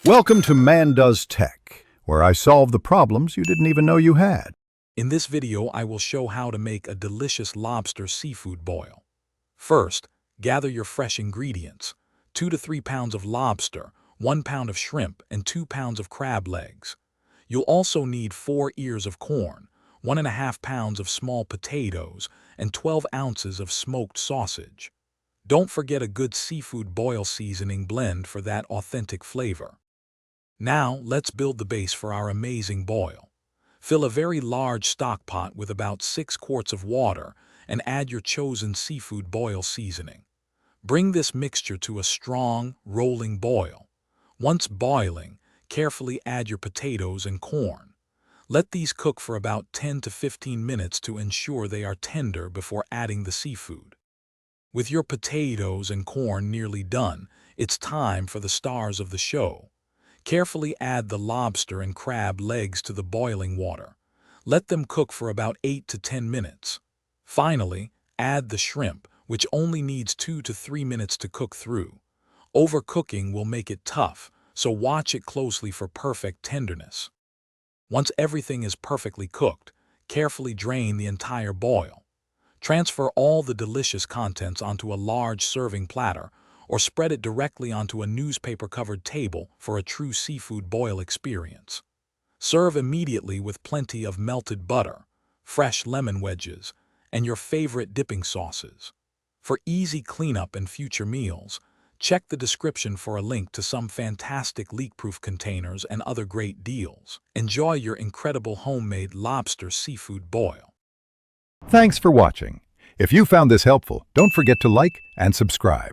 Welcome to Man Does Tech, where I solve the problems you didn't even know you had. In this video, I will show how to make a delicious lobster seafood boil. First, gather your fresh ingredients: 2 to 3 pounds of lobster, 1 pound of shrimp, and 2 pounds of crab legs. You'll also need 4 ears of corn, 1.5 pounds of small potatoes, and 12 ounces of smoked sausage. Don't forget a good seafood boil seasoning blend for that authentic flavor. Now, let's build the base for our amazing boil. Fill a very large stock pot with about 6 quarts of water and add your chosen seafood boil seasoning. Bring this mixture to a strong, rolling boil. Once boiling, carefully add your potatoes and corn. Let these cook for about 10 to 15 minutes to ensure they are tender before adding the seafood. With your potatoes and corn nearly done, it's time for the stars of the show. Carefully add the lobster and crab legs to the boiling water. Let them cook for about 8 to 10 minutes. Finally, add the shrimp, which only needs 2 to 3 minutes to cook through. Overcooking will make it tough, so watch it closely for perfect tenderness. Once everything is perfectly cooked, carefully drain the entire boil. Transfer all the delicious contents onto a large serving platter, or spread it directly onto a newspaper-covered table for a true seafood boil experience. Serve immediately with plenty of melted butter, fresh lemon wedges, and your favorite dipping sauces. For easy cleanup and future meals, check the description for a link to some fantastic leak-proof containers and other great deals. Enjoy your incredible homemade lobster seafood boil. Thanks for watching. If you found this helpful, don't forget to like and subscribe.